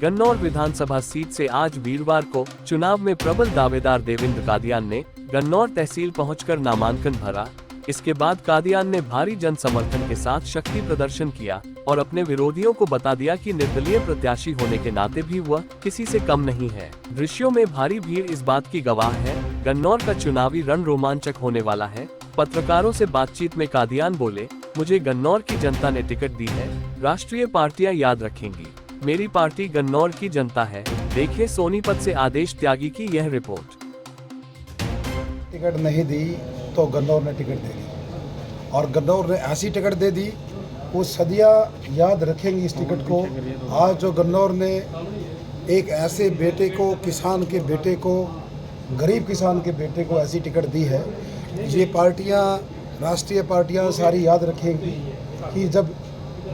गन्नौर विधानसभा seat से आज वीरवार को चुनाव में प्रबल दावेदार देवेंद्र कादियान ने गन्नौर तहसील पहुंचकर नामांकन भरा। इसके बाद कादियान ने भारी जन समर्थन के साथ शक्ति प्रदर्शन किया और अपने विरोधियों को बता दिया कि निर्दलीय प्रत्याशी होने के नाते भी वह किसी से कम नहीं है। दृश्यों में भारी भीड़ इस बात की गवाह है। गन्नौर का चुनावी रण रोमांचक होने वाला है। पत्रकारों से बातचीत में कादियान बोले, मुझे गन्नौर की जनता ने टिकट दी है। राष्ट्रीय पार्टियां याद रखेंगी। मेरी पार्टी गन्नौर की जनता है। देखिए सोनीपत से आदेश त्यागी की यह रिपोर्ट। टिकट नहीं दी तो गन्नौर ने टिकट दे दी और गन्नौर ने ऐसी टिकट दे दी वो सदियां याद रखेंगी इस टिकट को। आज जो गन्नौर ने एक ऐसे बेटे को, किसान के बेटे को, गरीब किसान के बेटे को ऐसी टिकट दी है, ये पार्टियां, राष्ट्रीय पार्टियां सारी याद रखेंगी कि जब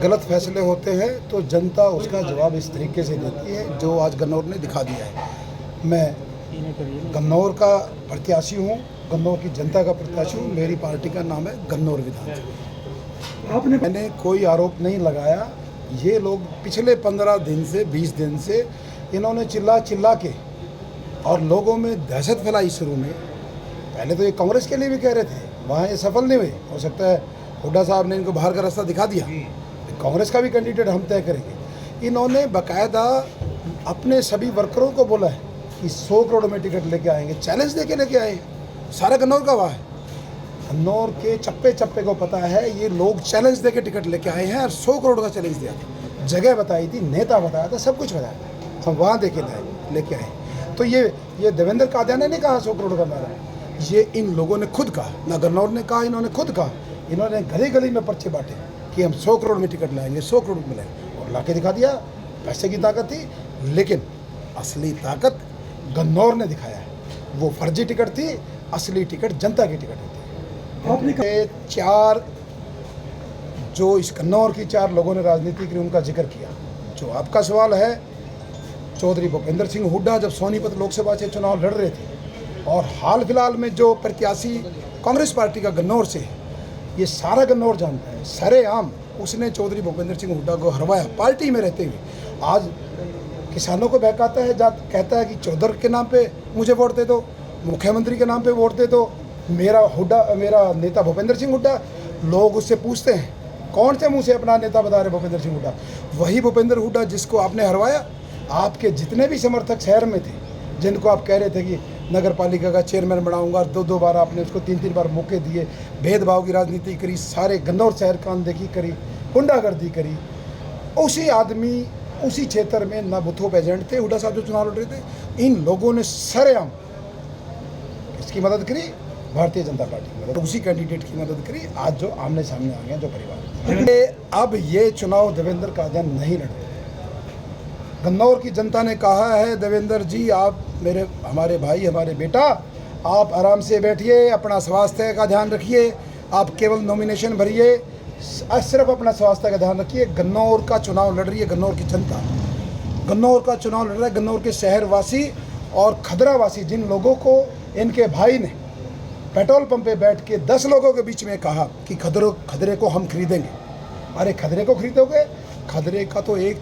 गलत फैसले होते हैं तो जनता उसका जवाब इस तरीके से देती है जो आज गन्नौर ने दिखा दिया है। मैं गन्नौर का प्रत्याशी हूँ, गन्नौर की जनता का प्रत्याशी हूँ। मेरी पार्टी का नाम है गन्नौर विधानसभा। मैंने कोई आरोप नहीं लगाया। ये लोग पिछले 15 दिन से 20 दिन से इन्होंने चिल्ला चिल्ला के और लोगों में दहशत फैलाई। शुरू में पहले तो ये कांग्रेस के लिए भी कह रहे थे, वहाँ ये सफल नहीं हुए। हो सकता है हुड्डा साहब ने इनको बाहर का रास्ता दिखा दिया। कांग्रेस का भी कैंडिडेट हम तय करेंगे। इन्होंने बाकायदा अपने सभी वर्करों को बोला है कि 100 करोड़ में टिकट लेके आएंगे। चैलेंज देके लेके आए हैं। सारा गन्नौर का वहाँ है। गन्नौर के चप्पे चप्पे को पता है ये लोग चैलेंज देके टिकट लेके आए हैं और 100 करोड़ का चैलेंज दिया था। जगह बताई थी, नेता बताया था, सब कुछ बताया था। हम वहाँ देके लेके आए। तो ये देवेंद्र कादियान ने नहीं कहा 100 करोड़ का मारा, ये इन लोगों ने खुद कहा। ना गन्नौर ने कहा, इन्होंने खुद कहा। इन्होंने गली गली में पर्चे बांटे कि हम 100 करोड़ में टिकट लाएंगे, 100 करोड़ में लाएंगे, और लाके दिखा दिया। पैसे की ताकत थी, लेकिन असली ताकत गन्नौर ने दिखाया है। वो फर्जी टिकट थी, असली टिकट जनता की टिकट होती है। आपने 4 जो इस गन्नौर की 4 लोगों ने राजनीति की उनका जिक्र किया। जो आपका सवाल है, चौधरी भूपेंद्र सिंह हुड्डा जब सोनीपत लोकसभा से चुनाव लड़ रहे थे, और हाल फिलहाल में जो प्रत्याशी कांग्रेस पार्टी का गन्नौर से है, ये सारा गन्नौर जानता है। सरेआम उसने चौधरी भूपेंद्र सिंह हुड्डा को हरवाया पार्टी में रहते हुए। आज किसानों को बहकाता है, कहता है कि चौधरी के नाम पे मुझे वोट दे दो, मुख्यमंत्री के नाम पे वोट दे दो, मेरा नेता भूपेंद्र सिंह हुड्डा। लोग उससे पूछते हैं कौन से मुंह से अपना नेता बता रहे भूपेंद्र सिंह हुड्डा? वही भूपेंद्र हुड्डा जिसको आपने हरवाया। आपके जितने भी समर्थक शहर में थे, जिनको आप कह रहे थे कि नगर पालिका का चेयरमैन बनाऊंगा, 2 बार आपने उसको 3 बार मौके दिए, भेदभाव की राजनीति करी, सारे गन्नौर शहर का अनदेखी करी, गुंडागर्दी करी। उसी आदमी उसी क्षेत्र में ना बूथों पे एजेंट थे, हुड्डा साहब जो चुनाव लड़ रहे थे, इन लोगों ने सरेआम इसकी मदद करी, भारतीय जनता पार्टी की मदद, उसी कैंडिडेट की मदद करी। आज जो आमने सामने आ गए जो परिवार, अब ये चुनाव देवेंद्र कादियान नहीं लड़ रहे। गन्नौर की जनता ने कहा है, देवेंद्र जी आप हमारे भाई, हमारे बेटा, आप आराम से बैठिए, अपना स्वास्थ्य का ध्यान रखिए, आप केवल नॉमिनेशन भरिए, सिर्फ अपना स्वास्थ्य का ध्यान रखिए। गन्नौर का चुनाव लड़ रही है गन्नौर की जनता, गन्नौर का चुनाव लड़ रहा है गन्नौर के शहरवासी और खदरावासी, जिन लोगों को इनके भाई ने पेट्रोल पंप पे बैठ के 10 लोगों के बीच में कहा कि खदरे को हम खरीदेंगे। अरे खदरे को खरीदोगे? खदरे का तो एक